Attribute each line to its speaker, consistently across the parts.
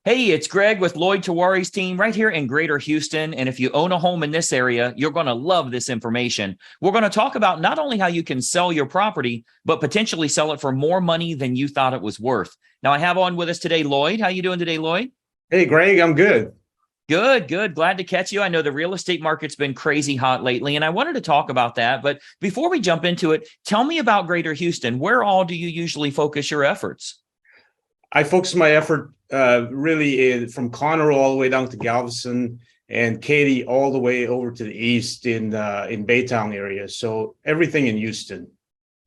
Speaker 1: Hey, it's Greg with Lloyd Tiwari's team right here in Greater Houston. And if you own a home in this area, you're going to love this information. We're going to talk about not only how you can sell your property, but potentially sell it for more money than you thought it was worth. Now, I have on with us today, Lloyd. How you doing today, Lloyd?
Speaker 2: Hey, Greg, I'm good.
Speaker 1: Good, good. Glad to catch you. I know the real estate market's been crazy hot lately, and I wanted to talk about that. But before we jump into it, tell me about Greater Houston. Where all do you usually focus your efforts?
Speaker 2: I focus my effort from Conroe all the way down to Galveston and Katy all the way over to the east in Baytown area. So everything in Houston.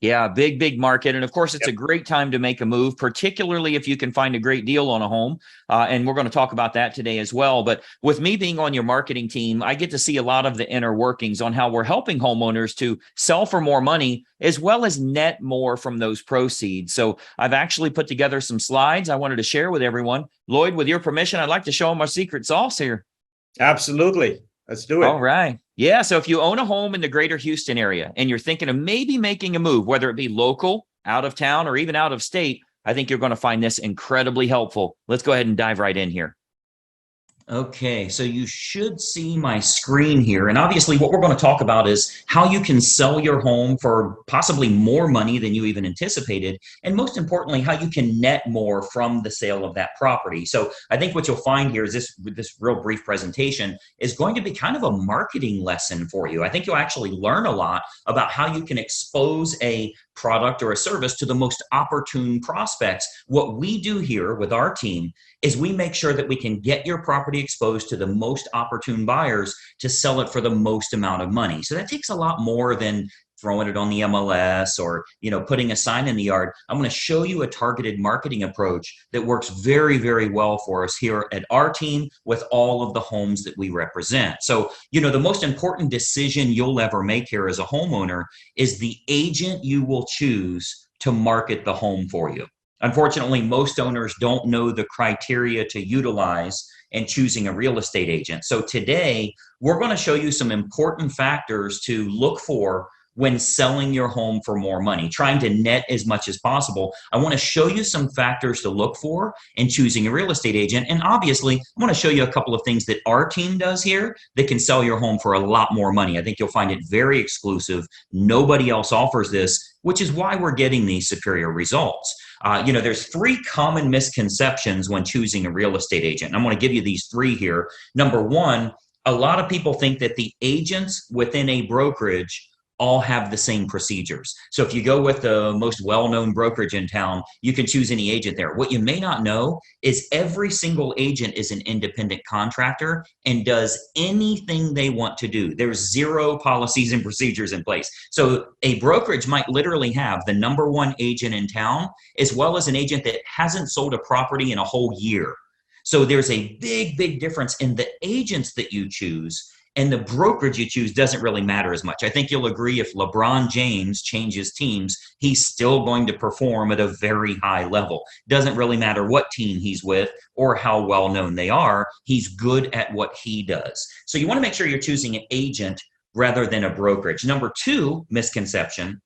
Speaker 1: Yeah, big market. And of course, it's
Speaker 2: Yep.
Speaker 1: a great time to make a move, particularly if you can find a great deal on a home. And we're going to talk about that today as well. But with me being on your marketing team, I get to see a lot of the inner workings on how we're helping homeowners to sell for more money, as well as net more from those proceeds. So I've actually put together some slides I wanted to share with everyone. Lloyd, with your permission, I'd like to show them our secret sauce here.
Speaker 2: Absolutely. Let's do
Speaker 1: All
Speaker 2: it.
Speaker 1: right. Yeah. So if you own a home in the greater Houston area and you're thinking of maybe making a move, whether it be local, out of town, or even out of state, I think you're going to find this incredibly helpful. Let's go ahead and dive right in here. Okay, so you should see my screen here. And obviously, what we're going to talk about is how you can sell your home for possibly more money than you even anticipated. And most importantly, how you can net more from the sale of that property. So I think what you'll find here is this real brief presentation is going to be kind of a marketing lesson for you. I think you'll actually learn a lot about how you can expose a product or a service to the most opportune prospects. What we do here with our team is we make sure that we can get your property exposed to the most opportune buyers to sell it for the most amount of money. So that takes a lot more than throwing it on the MLS or putting a sign in the yard. I'm going to show you a targeted marketing approach that works very well for us here at our team with all of the homes that we represent. So the most important decision you'll ever make here as a homeowner is the agent you will choose to market the home for you. Unfortunately, most owners don't know the criteria to utilize in choosing a real estate agent. So today, we're going to show you some important factors to look for when selling your home for more money, trying to net as much as possible. I want to show you some factors to look for in choosing a real estate agent. And obviously, I want to show you a couple of things that our team does here that can sell your home for a lot more money. I think you'll find it very exclusive. Nobody else offers this, which is why we're getting these superior results. There's three common misconceptions when choosing a real estate agent. And I'm going to give you these three here. Number one, a lot of people think that the agents within a brokerage all have the same procedures. So if you go with the most well-known brokerage in town, you can choose any agent there. What you may not know is every single agent is an independent contractor and does anything they want to do. There's zero policies and procedures in place. So a brokerage might literally have the number one agent in town, as well as an agent that hasn't sold a property in a whole year. So there's a big difference in the agents that you choose, and the brokerage you choose doesn't really matter as much. I think you'll agree if LeBron James changes teams, he's still going to perform at a very high level. Doesn't really matter what team he's with or how well known they are. He's good at what he does. So you want to make sure you're choosing an agent rather than a brokerage. Number two misconception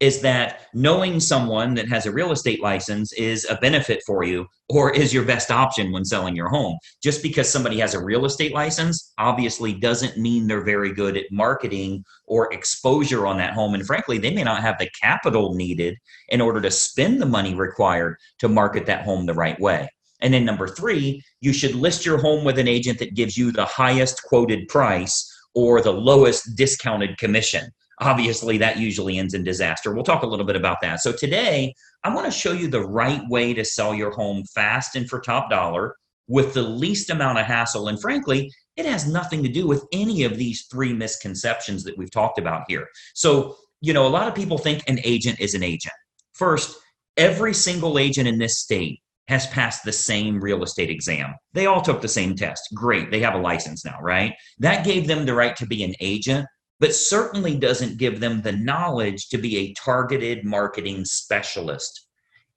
Speaker 1: is that knowing someone that has a real estate license is a benefit for you or is your best option when selling your home. Just because somebody has a real estate license obviously doesn't mean they're very good at marketing or exposure on that home. And frankly, they may not have the capital needed in order to spend the money required to market that home the right way. And then number three, you should list your home with an agent that gives you the highest quoted price or the lowest discounted commission. Obviously, that usually ends in disaster. We'll talk a little bit about that. So today, I want to show you the right way to sell your home fast and for top dollar with the least amount of hassle. And frankly, it has nothing to do with any of these three misconceptions that we've talked about here. So, a lot of people think an agent is an agent. First, every single agent in this state has passed the same real estate exam. They all took the same test. Great. They have a license now, right? That gave them the right to be an agent, but certainly doesn't give them the knowledge to be a targeted marketing specialist.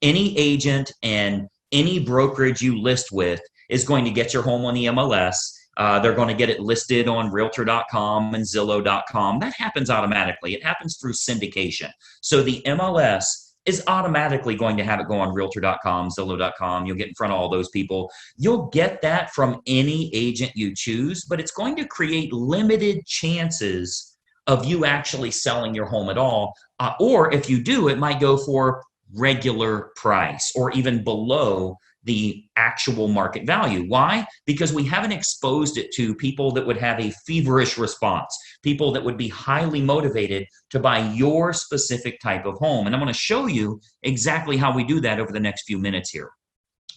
Speaker 1: Any agent and any brokerage you list with is going to get your home on the MLS. They're going to get it listed on Realtor.com and Zillow.com. That happens automatically. It happens through syndication. So the MLS is automatically going to have it go on realtor.com, Zillow.com. You'll get in front of all those people. You'll get that from any agent you choose, but it's going to create limited chances of you actually selling your home at all. Or if you do, it might go for regular price or even below the actual market value. Why? Because we haven't exposed it to people that would have a feverish response, people that would be highly motivated to buy your specific type of home. And I'm going to show you exactly how we do that over the next few minutes here.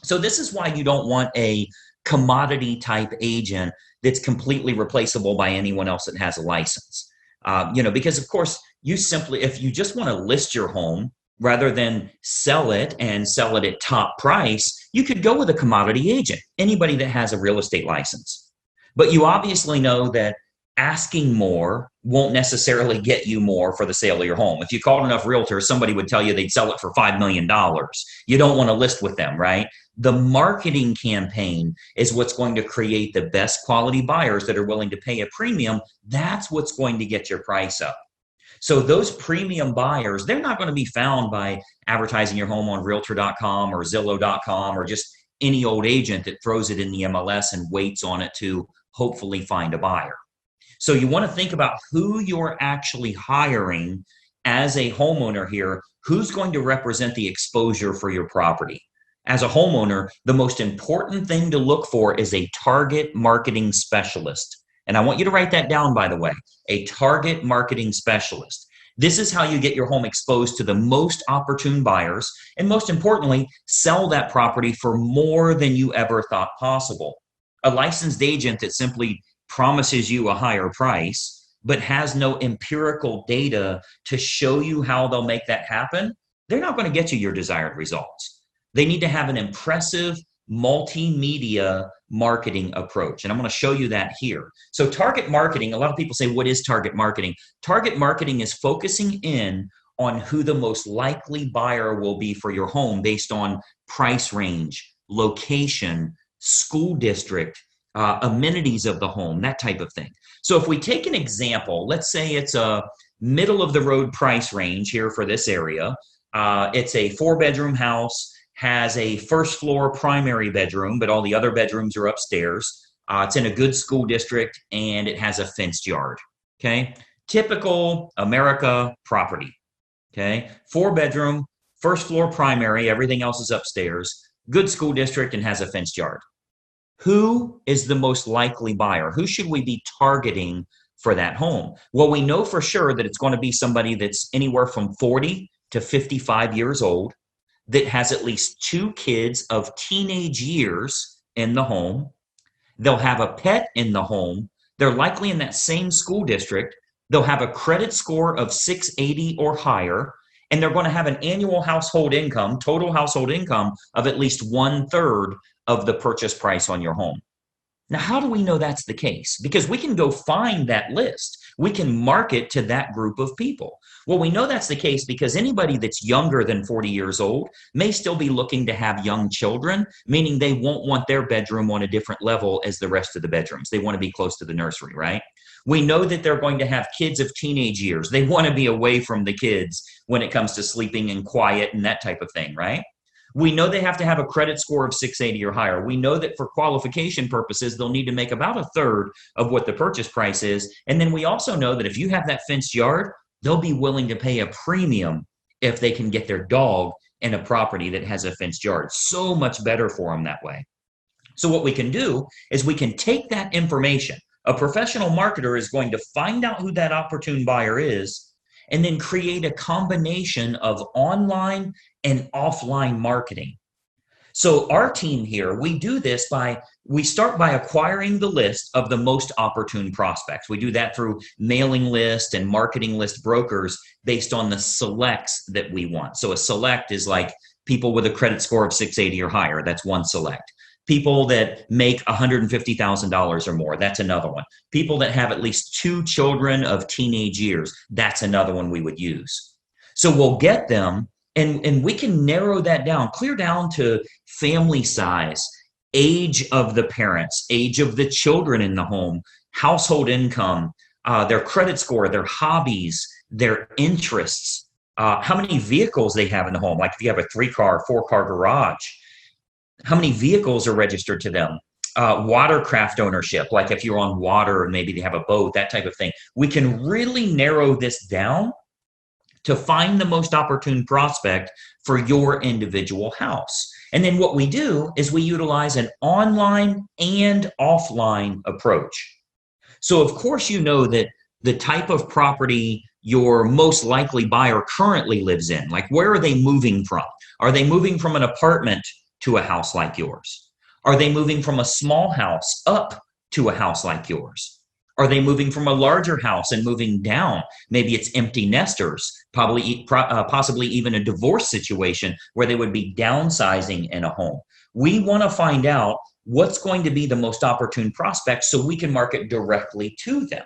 Speaker 1: So this is why you don't want a commodity type agent that's completely replaceable by anyone else that has a license. Because of course, if you just want to list your home rather than sell it and sell it at top price, you could go with a commodity agent, anybody that has a real estate license. But you obviously know that asking more won't necessarily get you more for the sale of your home. If you called enough realtors, somebody would tell you they'd sell it for $5 million. You don't want to list with them, right? The marketing campaign is what's going to create the best quality buyers that are willing to pay a premium. That's what's going to get your price up. So those premium buyers, they're not going to be found by advertising your home on realtor.com or Zillow.com or just any old agent that throws it in the MLS and waits on it to hopefully find a buyer. So you want to think about who you're actually hiring as a homeowner here, who's going to represent the exposure for your property. As a homeowner, the most important thing to look for is a target marketing specialist. And I want you to write that down, by the way, a target marketing specialist. This is how you get your home exposed to the most opportune buyers, and most importantly, sell that property for more than you ever thought possible. A licensed agent that simply promises you a higher price, but has no empirical data to show you how they'll make that happen, they're not going to get you your desired results. They need to have an impressive multimedia marketing approach. And I'm going to show you that here. So target marketing, a lot of people say, what is target marketing? Target marketing is focusing in on who the most likely buyer will be for your home based on price range, location, school district, amenities of the home, that type of thing. So if we take an example, let's say it's a middle of the road price range here for this area. It's a 4-bedroom house, has a first floor primary bedroom, but all the other bedrooms are upstairs. It's in a good school district and it has a fenced yard. Okay. Typical America property. Okay. 4-bedroom, first floor primary, everything else is upstairs, good school district and has a fenced yard. Who is the most likely buyer? Who should we be targeting for that home? Well, we know for sure that it's going to be somebody that's anywhere from 40 to 55 years old, that has at least 2 kids of teenage years in the home. They'll have a pet in the home. They're likely in that same school district. They'll have a credit score of 680 or higher, and they're going to have an annual household income, total household income of at least 1/3 of the purchase price on your home. Now, how do we know that's the case? Because we can go find that list. We can market to that group of people. Well, we know that's the case because anybody that's younger than 40 years old may still be looking to have young children, meaning they won't want their bedroom on a different level as the rest of the bedrooms. They want to be close to the nursery, right? We know that they're going to have kids of teenage years. They want to be away from the kids when it comes to sleeping and quiet and that type of thing, right? We know they have to have a credit score of 680 or higher. We know that for qualification purposes, they'll need to make about 1/3 of what the purchase price is. And then we also know that if you have that fenced yard, they'll be willing to pay a premium if they can get their dog in a property that has a fenced yard. So much better for them that way. So what we can do is we can take that information. A professional marketer is going to find out who that opportune buyer is and then create a combination of online and offline marketing. So our team here, we do this we start by acquiring the list of the most opportune prospects. We do that through mailing list and marketing list brokers based on the selects that we want. So a select is like people with a credit score of 680 or higher. That's one select. People that make $150,000 or more, that's another one. People that have at least 2 children of teenage years, that's another one we would use. So we'll get them and we can narrow that down, clear down to family size, age of the parents, age of the children in the home, household income, their credit score, their hobbies, their interests. how many vehicles they have in the home. Like if you have a 3-car, 4-car garage, how many vehicles are registered to them? Watercraft ownership, like if you're on water and maybe they have a boat, that type of thing. We can really narrow this down to find the most opportune prospect for your individual house. And then what we do is we utilize an online and offline approach. So of course, you know that the type of property your most likely buyer currently lives in, like where are they moving from? Are they moving from an apartment to a house like yours? Are they moving from a small house up to a house like yours? Are they moving from a larger house and moving down? Maybe it's empty nesters, possibly even a divorce situation where they would be downsizing in a home. We want to find out what's going to be the most opportune prospect so we can market directly to them.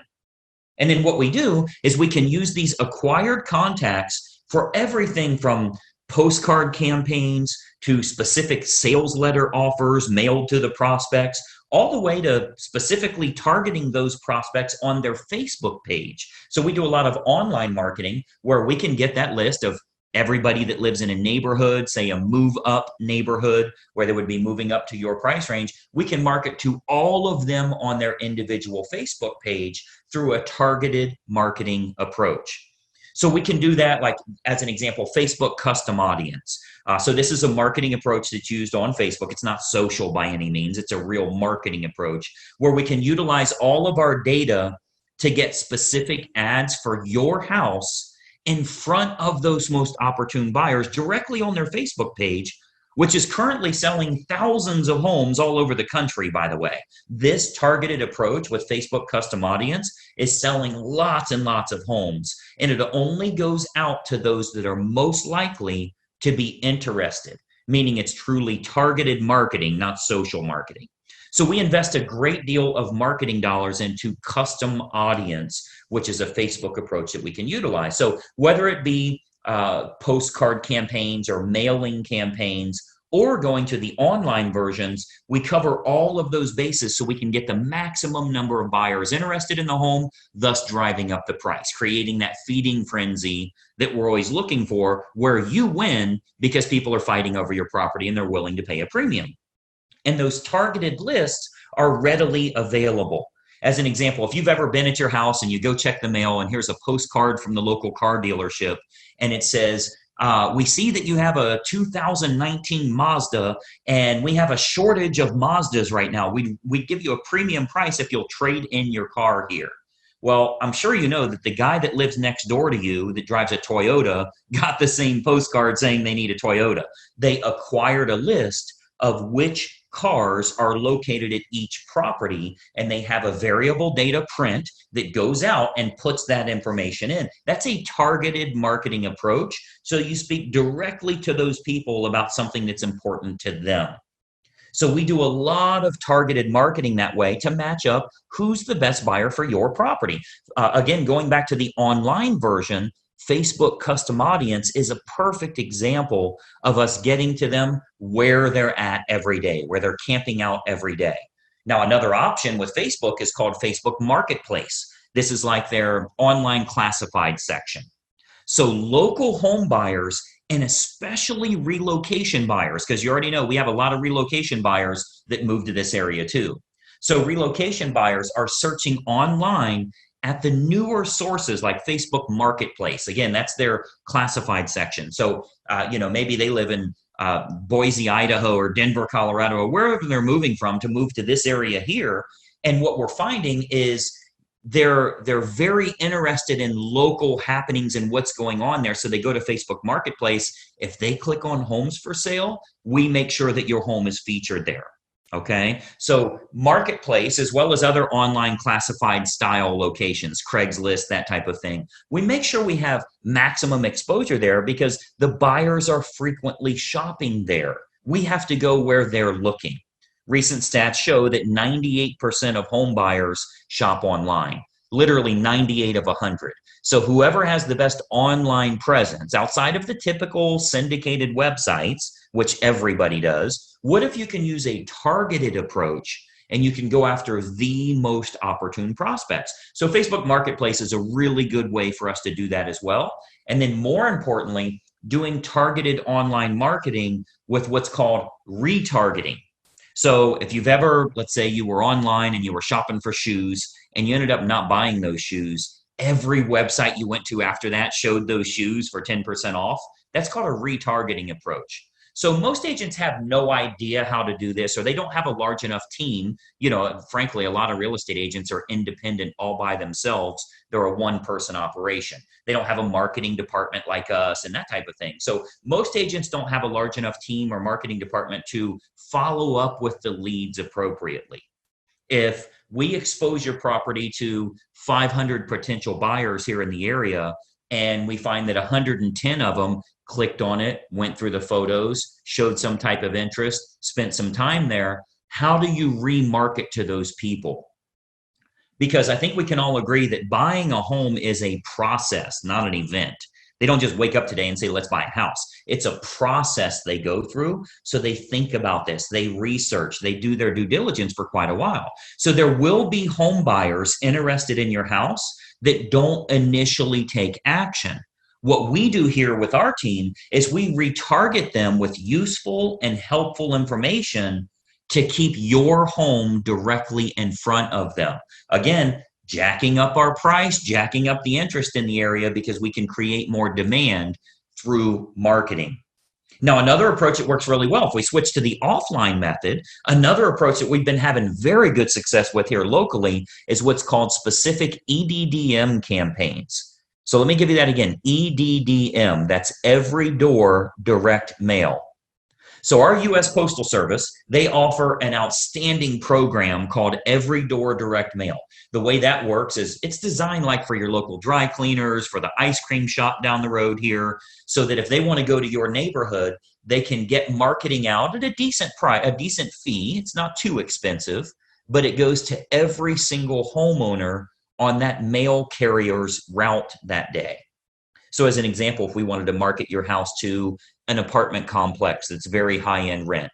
Speaker 1: And then what we do is we can use these acquired contacts for everything from postcard campaigns to specific sales letter offers mailed to the prospects, all the way to specifically targeting those prospects on their Facebook page. So we do a lot of online marketing where we can get that list of everybody that lives in a neighborhood, say a move up neighborhood where they would be moving up to your price range. We can market to all of them on their individual Facebook page through a targeted marketing approach. So we can do that, like as an example, Facebook custom audience. So this is a marketing approach that's used on Facebook. It's not social by any means. It's a real marketing approach where we can utilize all of our data to get specific ads for your house in front of those most opportune buyers directly on their Facebook page, which is currently selling thousands of homes all over the country, by the way. This targeted approach with Facebook custom audience is selling lots and lots of homes, and it only goes out to those that are most likely to be interested, meaning it's truly targeted marketing, not social marketing. So we invest a great deal of marketing dollars into custom audience, which is a Facebook approach that we can utilize. So whether it be postcard campaigns or mailing campaigns or going to the online versions, we cover all of those bases so we can get the maximum number of buyers interested in the home, thus driving up the price, creating that feeding frenzy that we're always looking for, where you win because people are fighting over your property and they're willing to pay a premium. And those targeted lists are readily available. As an example, if you've ever been at your house and you go check the mail and here's a postcard from the local car dealership and it says, we see that you have a 2019 Mazda and we have a shortage of Mazdas right now. We'd give you a premium price if you'll trade in your car here. Well, I'm sure you know that the guy that lives next door to you that drives a Toyota got the same postcard saying they need a Toyota. They acquired a list of which cars are located at each property, and they have a variable data print that goes out and puts that information in. That's a targeted marketing approach. So you speak directly to those people about something that's important to them. So we do a lot of targeted marketing that way to match up who's the best buyer for your property. Again, going back to the online version, Facebook custom audience is a perfect example of us getting to them where they're at every day, where they're camping out every day. Now, another option with Facebook is called Facebook Marketplace. This is like their online classified section. So local home buyers and especially relocation buyers, because you already know we have a lot of relocation buyers that move to this area too. So relocation buyers are searching online at the newer sources like Facebook Marketplace. Again, that's their classified section. So, maybe they live in Boise, Idaho, or Denver, Colorado, or wherever they're moving from to move to this area here. And what we're finding is they're very interested in local happenings and what's going on there. So they go to Facebook Marketplace. If they click on homes for sale, we make sure that your home is featured there. Okay, so Marketplace, as well as other online classified style locations, Craigslist, that type of thing, we make sure we have maximum exposure there because the buyers are frequently shopping there. We have to go where they're looking. Recent stats show that 98% of home buyers shop online, literally 98 of 100. So whoever has the best online presence outside of the typical syndicated websites, which everybody does, what if you can use a targeted approach and you can go after the most opportune prospects? So Facebook Marketplace is a really good way for us to do that as well. And then more importantly, doing targeted online marketing with what's called retargeting. So if you've ever, let's say you were online and you were shopping for shoes and you ended up not buying those shoes, every website you went to after that showed those shoes for 10% off. That's called a retargeting approach. So most agents have no idea how to do this, or they don't have a large enough team. Frankly, a lot of real estate agents are independent all by themselves. They're a one-person operation. They don't have a marketing department like us and that type of thing. So most agents don't have a large enough team or marketing department to follow up with the leads appropriately. If we expose your property to 500 potential buyers here in the area, and we find that 110 of them clicked on it, went through the photos, showed some type of interest, spent some time there, how do you remarket to those people? Because I think we can all agree that buying a home is a process, not an event. They don't just wake up today and say, let's buy a house. It's a process they go through. So they think about this, they research, they do their due diligence for quite a while. So there will be home buyers interested in your house that don't initially take action. What we do here with our team is we retarget them with useful and helpful information to keep your home directly in front of them. Again, jacking up our price, jacking up the interest in the area because we can create more demand through marketing. Now, another approach that works really well, if we switch to the offline method, another approach that we've been having very good success with here locally is what's called specific EDDM campaigns. So let me give you that again, EDDM, that's every door direct mail. So our U.S. Postal Service, they offer an outstanding program called Every Door Direct Mail. The way that works is it's designed like for your local dry cleaners, for the ice cream shop down the road here, so that if they want to go to your neighborhood, they can get marketing out at a decent price, a decent fee. It's not too expensive, but it goes to every single homeowner on that mail carrier's route that day. So as an example, if we wanted to market your house to an apartment complex that's very high-end rent,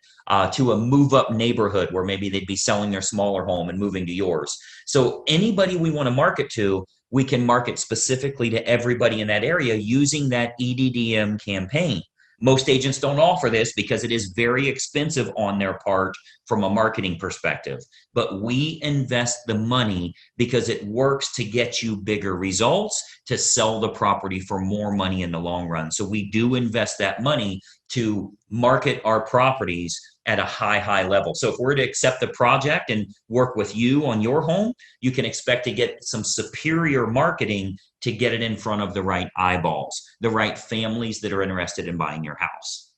Speaker 1: to a move-up neighborhood where maybe they'd be selling their smaller home and moving to yours. So anybody we want to market to, we can market specifically to everybody in that area using that EDDM campaign. Most agents don't offer this because it is very expensive on their part from a marketing perspective. But we invest the money because it works to get you bigger results, to sell the property for more money in the long run. So we do invest that money to market our properties at a high level. So if we're to accept the project and work with you on your home, you can expect to get some superior marketing to get it in front of the right eyeballs, the right families that are interested in buying your house.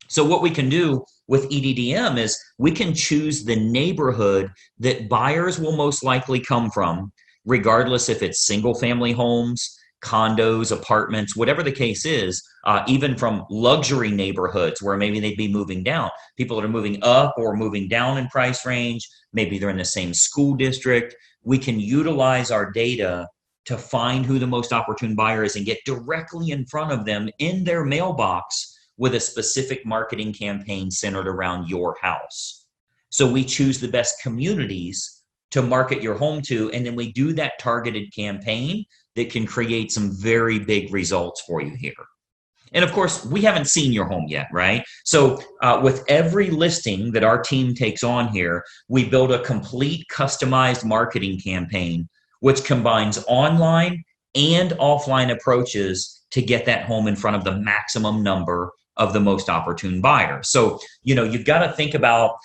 Speaker 1: So what we can do with EDDM is we can choose the neighborhood that buyers will most likely come from, regardless if it's single family homes, condos, apartments, whatever the case is, even from luxury neighborhoods where maybe they'd be moving down. People that are moving up or moving down in price range, maybe they're in the same school district. We can utilize our data to find who the most opportune buyer is and get directly in front of them in their mailbox with a specific marketing campaign centered around your house. So we choose the best communities to market your home to, and then we do that targeted campaign that can create some very big results for you here. And of course, we haven't seen your home yet, right? So with every listing that our team takes on here, we build a complete customized marketing campaign, which combines online and offline approaches to get that home in front of the maximum number of the most opportune buyers. So, you've got to think about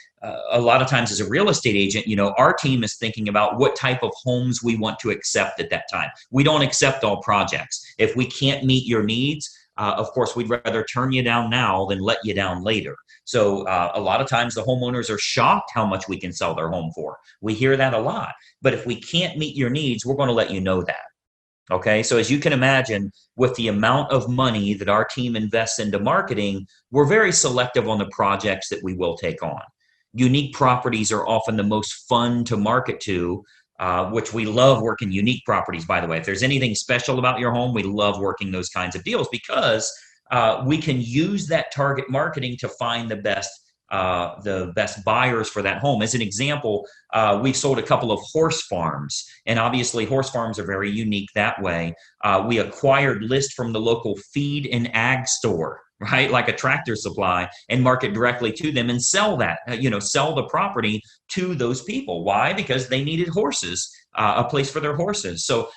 Speaker 1: a lot of times as a real estate agent, our team is thinking about what type of homes we want to accept at that time. We don't accept all projects. If we can't meet your needs, of course, we'd rather turn you down now than let you down later. So a lot of times the homeowners are shocked how much we can sell their home for. We hear that a lot. But if we can't meet your needs, we're going to let you know that. Okay, so as you can imagine, with the amount of money that our team invests into marketing, we're very selective on the projects that we will take on. Unique properties are often the most fun to market to, which we love working unique properties, by the way. If there's anything special about your home, we love working those kinds of deals because we can use that target marketing to find the best the best buyers for that home. As an example, we've sold a couple of horse farms, and obviously horse farms are very unique that way. We acquired list from the local feed and ag store, right? Like a Tractor Supply, and market directly to them and sell that, sell the property to those people. Why? Because they needed horses, a place for their horses. So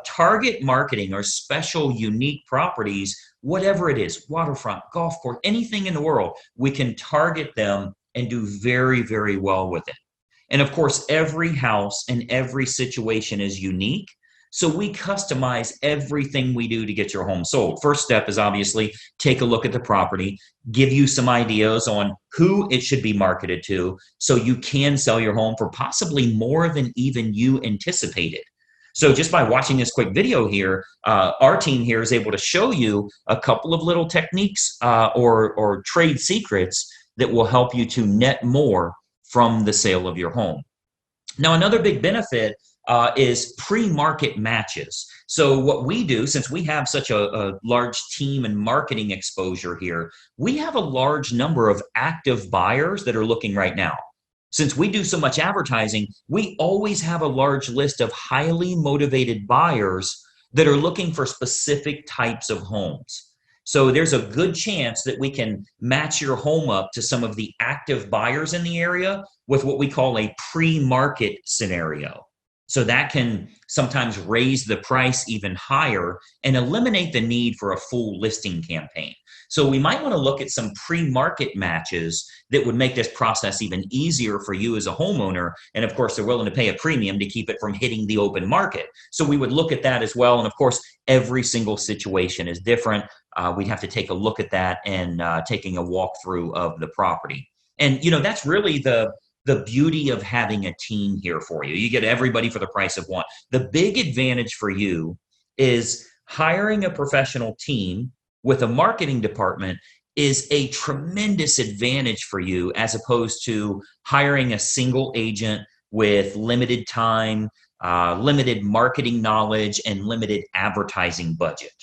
Speaker 1: target marketing or special unique properties, whatever it is, waterfront, golf course, anything in the world, we can target them and do very, very well with it. And of course, every house and every situation is unique. So we customize everything we do to get your home sold. First step is obviously take a look at the property, give you some ideas on who it should be marketed to so you can sell your home for possibly more than even you anticipated. So just by watching this quick video here, our team here is able to show you a couple of little techniques or trade secrets that will help you to net more from the sale of your home. Now, another big benefit is pre-market matches. So what we do, since we have such a large team and marketing exposure here, we have a large number of active buyers that are looking right now. Since we do so much advertising, we always have a large list of highly motivated buyers that are looking for specific types of homes. So there's a good chance that we can match your home up to some of the active buyers in the area with what we call a pre-market scenario. So that can sometimes raise the price even higher and eliminate the need for a full listing campaign. So we might want to look at some pre-market matches that would make this process even easier for you as a homeowner. And of course, they're willing to pay a premium to keep it from hitting the open market. So we would look at that as well. And of course, every single situation is different. We'd have to take a look at that and taking a walkthrough of the property. And, that's really the beauty of having a team here for you. You get everybody for the price of one. The big advantage for you is hiring a professional team with a marketing department is a tremendous advantage for you as opposed to hiring a single agent with limited time, limited marketing knowledge, and limited advertising budget.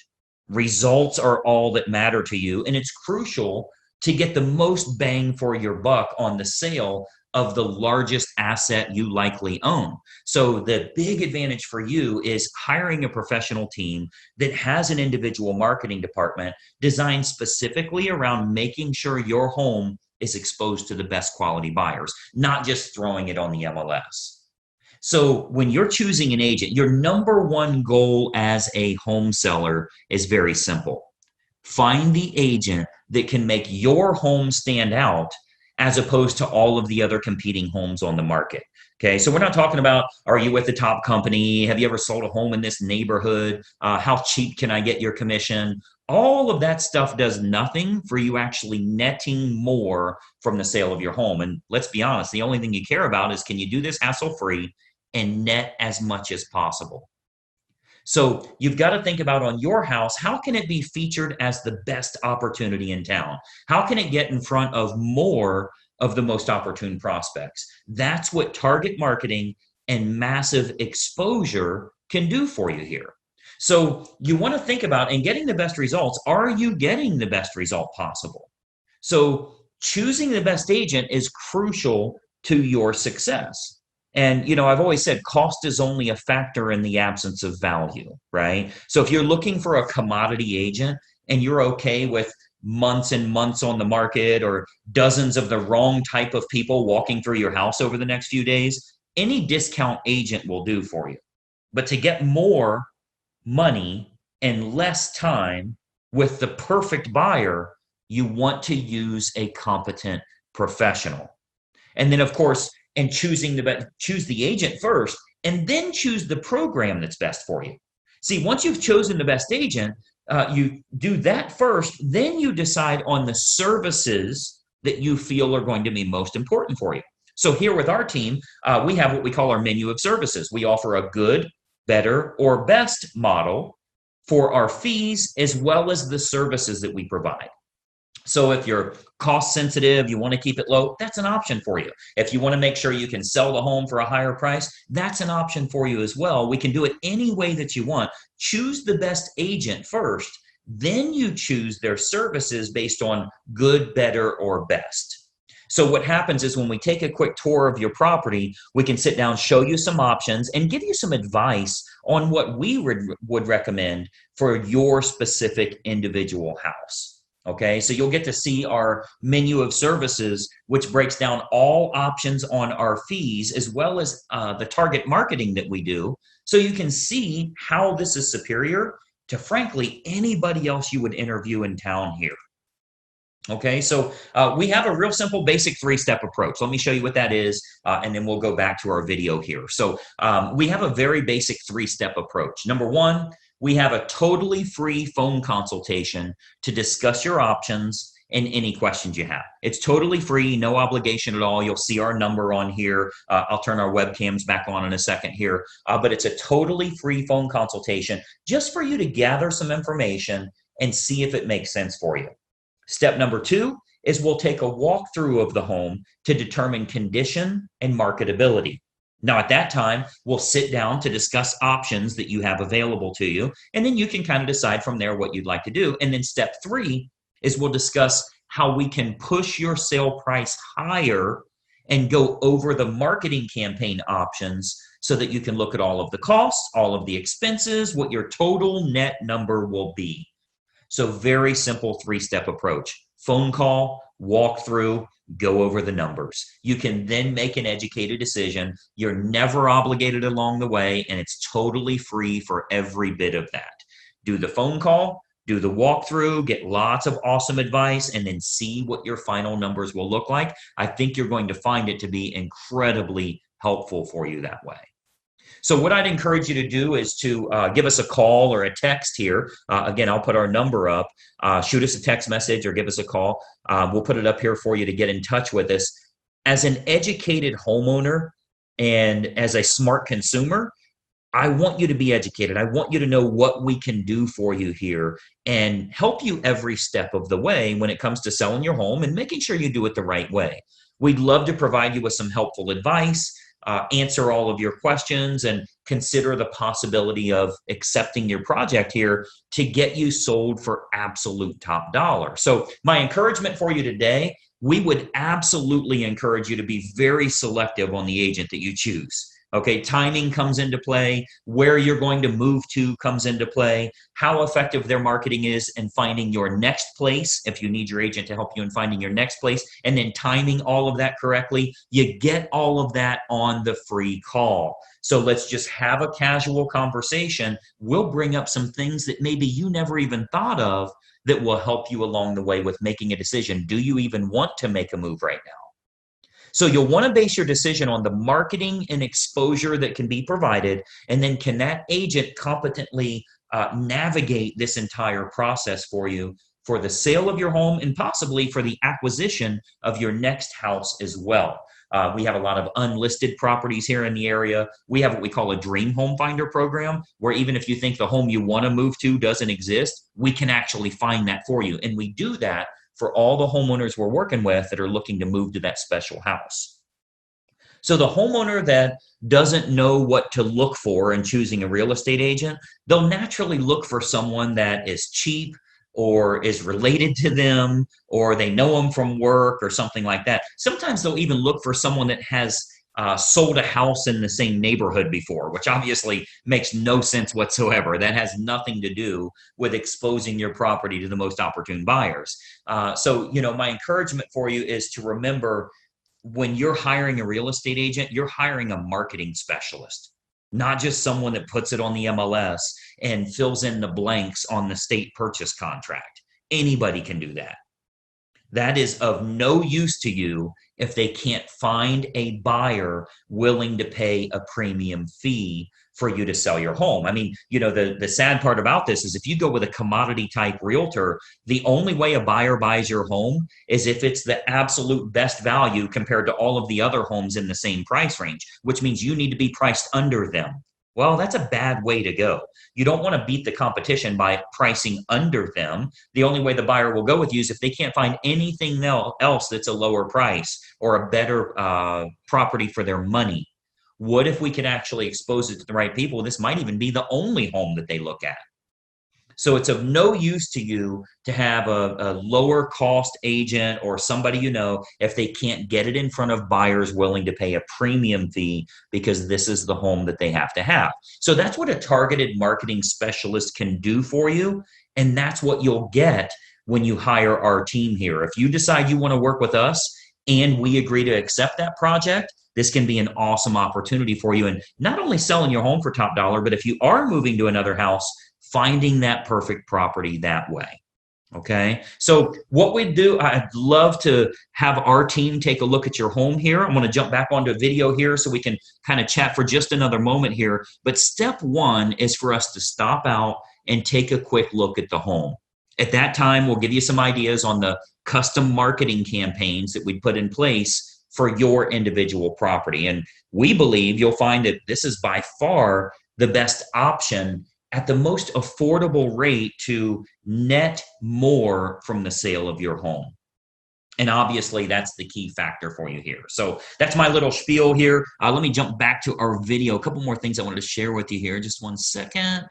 Speaker 1: Results are all that matter to you, and it's crucial to get the most bang for your buck on the sale of the largest asset you likely own. So the big advantage for you is hiring a professional team that has an individual marketing department designed specifically around making sure your home is exposed to the best quality buyers, not just throwing it on the MLS. So when you're choosing an agent, your number one goal as a home seller is very simple. Find the agent that can make your home stand out as opposed to all of the other competing homes on the market. Okay, so we're not talking about, are you with the top company? Have you ever sold a home in this neighborhood? How cheap can I get your commission? All of that stuff does nothing for you actually netting more from the sale of your home. And let's be honest, the only thing you care about is, can you do this hassle-free and net as much as possible? So you've got to think about, on your house, how can it be featured as the best opportunity in town? How can it get in front of more of the most opportune prospects? That's what target marketing and massive exposure can do for you here. So you want to think about, in getting the best results, are you getting the best result possible? So choosing the best agent is crucial to your success. And, I've always said cost is only a factor in the absence of value, right? So if you're looking for a commodity agent and you're okay with months and months on the market or dozens of the wrong type of people walking through your house over the next few days, any discount agent will do for you. But to get more money and less time with the perfect buyer, you want to use a competent professional. And then, of course, and choose the agent first, and then choose the program that's best for you. See, once you've chosen the best agent, you do that first, then you decide on the services that you feel are going to be most important for you. So here with our team, we have what we call our menu of services. We offer a good, better, or best model for our fees as well as the services that we provide. So if you're cost sensitive, you want to keep it low, that's an option for you. If you want to make sure you can sell the home for a higher price, that's an option for you as well. We can do it any way that you want. Choose the best agent first, then you choose their services based on good, better, or best. So what happens is when we take a quick tour of your property, we can sit down, show you some options, and give you some advice on what we would recommend for your specific individual house. Okay, so you'll get to see our menu of services, which breaks down all options on our fees, as well as the target marketing that we do. So you can see how this is superior to, frankly, anybody else you would interview in town here. Okay, so we have a real simple basic three-step approach. Let me show you what that is, and then we'll go back to our video here. So we have a very basic three-step approach. Number one, we have a totally free phone consultation to discuss your options and any questions you have. It's totally free, no obligation at all. You'll see our number on here. I'll turn our webcams back on in a second here, but it's a totally free phone consultation just for you to gather some information and see if it makes sense for you. Step number two is we'll take a walkthrough of the home to determine condition and marketability. Now, at that time, we'll sit down to discuss options that you have available to you, and then you can kind of decide from there what you'd like to do. And then step three is we'll discuss how we can push your sale price higher and go over the marketing campaign options so that you can look at all of the costs, all of the expenses, what your total net number will be. So very simple three-step approach. Phone call, walk through, go over the numbers. You can then make an educated decision. You're never obligated along the way, and it's totally free for every bit of that. Do the phone call, do the walkthrough, get lots of awesome advice, and then see what your final numbers will look like. I think you're going to find it to be incredibly helpful for you that way. So what I'd encourage you to do is to give us a call or a text here. Again, I'll put our number up. Shoot us a text message or give us a call. We'll put it up here for you to get in touch with us. As an educated homeowner and as a smart consumer, I want you to be educated. I want you to know what we can do for you here and help you every step of the way when it comes to selling your home and making sure you do it the right way. We'd love to provide you with some helpful advice, answer all of your questions, and consider the possibility of accepting your project here to get you sold for absolute top dollar. So my encouragement for you today, we would absolutely encourage you to be very selective on the agent that you choose. Okay, timing comes into play, where you're going to move to comes into play, how effective their marketing is in finding your next place, if you need your agent to help you in finding your next place, and then timing all of that correctly. You get all of that on the free call. So let's just have a casual conversation. We'll bring up some things that maybe you never even thought of that will help you along the way with making a decision. Do you even want to make a move right now? So you'll want to base your decision on the marketing and exposure that can be provided, and then can that agent competently navigate this entire process for you for the sale of your home and possibly for the acquisition of your next house as well. We have a lot of unlisted properties here in the area. We have what we call a dream home finder program, where even if you think the home you want to move to doesn't exist, we can actually find that for you. And we do that for all the homeowners we're working with that are looking to move to that special house. So the homeowner that doesn't know what to look for in choosing a real estate agent, they'll naturally look for someone that is cheap or is related to them, or they know them from work or something like that. Sometimes they'll even look for someone that has sold a house in the same neighborhood before, which obviously makes no sense whatsoever. That has nothing to do with exposing your property to the most opportune buyers. So, my encouragement for you is to remember, when you're hiring a real estate agent, you're hiring a marketing specialist, not just someone that puts it on the MLS and fills in the blanks on the state purchase contract. Anybody can do that. That is of no use to you if they can't find a buyer willing to pay a premium fee for you to sell your home. I mean, the sad part about this is if you go with a commodity type realtor, the only way a buyer buys your home is if it's the absolute best value compared to all of the other homes in the same price range, which means you need to be priced under them. Well, that's a bad way to go. You don't want to beat the competition by pricing under them. The only way the buyer will go with you is if they can't find anything else that's a lower price or a better property for their money. What if we could actually expose it to the right people? This might even be the only home that they look at. So it's of no use to you to have a lower cost agent or somebody you know if they can't get it in front of buyers willing to pay a premium fee because this is the home that they have to have. So that's what a targeted marketing specialist can do for you. And that's what you'll get when you hire our team here. If you decide you want to work with us and we agree to accept that project, this can be an awesome opportunity for you. And not only selling your home for top dollar, but if you are moving to another house, finding that perfect property that way. Okay. So what we do, I'd love to have our team take a look at your home here. I'm going to jump back onto a video here so we can kind of chat for just another moment here. But step one is for us to stop out and take a quick look at the home. At that time, we'll give you some ideas on the custom marketing campaigns that we put in place for your individual property. And we believe you'll find that this is by far the best option at the most affordable rate to net more from the sale of your home. And obviously, that's the key factor for you here. So that's my little spiel here. Let me jump back to our video. A couple more things I wanted to share with you here. Just one second.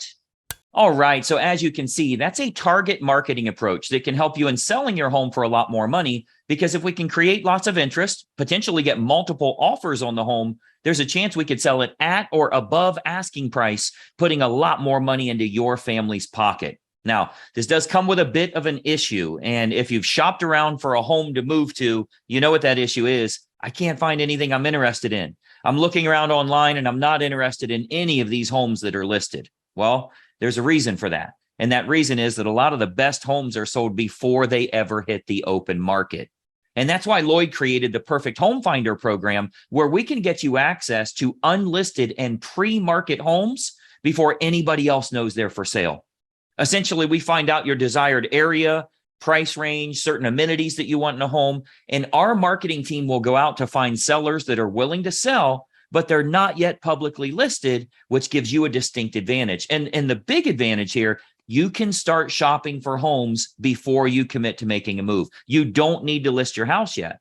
Speaker 1: All right. So as you can see, that's a target marketing approach that can help you in selling your home for a lot more money, because if we can create lots of interest, potentially get multiple offers on the home, there's a chance we could sell it at or above asking price, putting a lot more money into your family's pocket. Now, this does come with a bit of an issue. And if you've shopped around for a home to move to, you know what that issue is. I can't find anything I'm interested in. I'm looking around online and I'm not interested in any of these homes that are listed. Well, there's a reason for that. And that reason is that a lot of the best homes are sold before they ever hit the open market. And that's why Lloyd created the Perfect Home Finder program, where we can get you access to unlisted and pre-market homes before anybody else knows they're for sale. Essentially, we find out your desired area, price range, certain amenities that you want in a home, and our marketing team will go out to find sellers that are willing to sell, but they're not yet publicly listed, which gives you a distinct advantage. And the big advantage here, you can start shopping for homes before you commit to making a move. You don't need to list your house yet.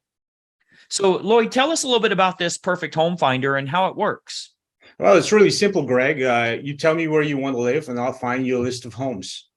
Speaker 1: So Lloyd, tell us a little bit about this Perfect Home Finder and how it works.
Speaker 2: Well, it's really simple, Greg. You tell me where you want to live and I'll find you a list of homes.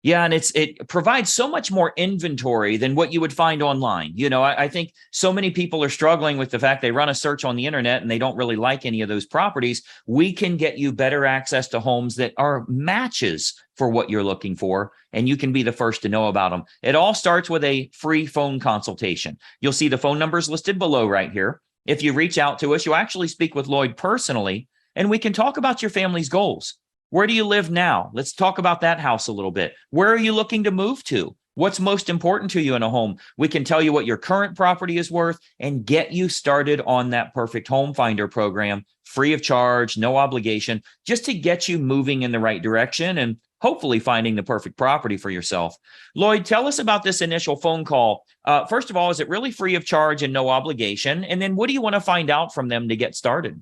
Speaker 1: Yeah, and it provides so much more inventory than what you would find online. You know, I think so many people are struggling with the fact they run a search on the internet and they don't really like any of those properties. We can get you better access to homes that are matches for what you're looking for, and you can be the first to know about them. It all starts with a free phone consultation. You'll see the phone numbers listed below right here. If you reach out to us, you'll actually speak with Lloyd personally, and we can talk about your family's goals. Where do you live now? Let's talk about that house a little bit. Where are you looking to move to? What's most important to you in a home? We can tell you what your current property is worth and get you started on that Perfect Home Finder program, free of charge, no obligation, just to get you moving in the right direction and hopefully finding the perfect property for yourself. Lloyd, tell us about this initial phone call. First of all, is it really free of charge and no obligation? And then what do you want to find out from them to get started?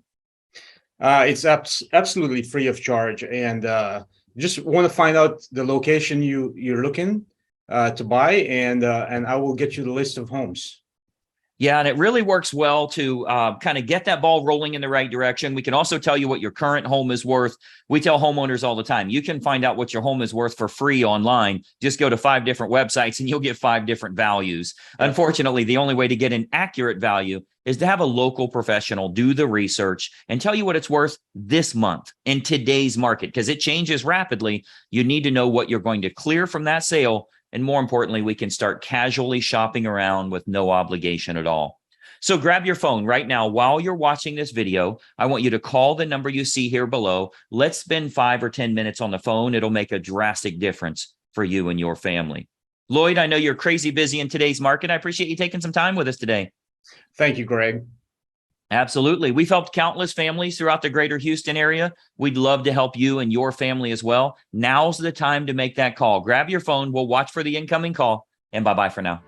Speaker 2: It's absolutely free of charge, and just want to find out the location you're looking to buy, and I will get you the list of homes.
Speaker 1: Yeah, and it really works well to kind of get that ball rolling in the right direction. We can also tell you what your current home is worth. We tell homeowners all the time, you can find out what your home is worth for free online. Just go to 5 different websites and you'll get 5 different values. Unfortunately, the only way to get an accurate value is to have a local professional do the research and tell you what it's worth this month in today's market, because it changes rapidly. You need to know what you're going to clear from that sale. And more importantly, we can start casually shopping around with no obligation at all. So grab your phone right now while you're watching this video. I want you to call the number you see here below. Let's spend 5 or 10 minutes on the phone. It'll make a drastic difference for you and your family. Lloyd, I know you're crazy busy in today's market. I appreciate you taking some time with us today.
Speaker 2: Thank you, Greg.
Speaker 1: Absolutely. We've helped countless families throughout the greater Houston area. We'd love to help you and your family as well. Now's the time to make that call. Grab your phone. We'll watch for the incoming call, and bye-bye for now.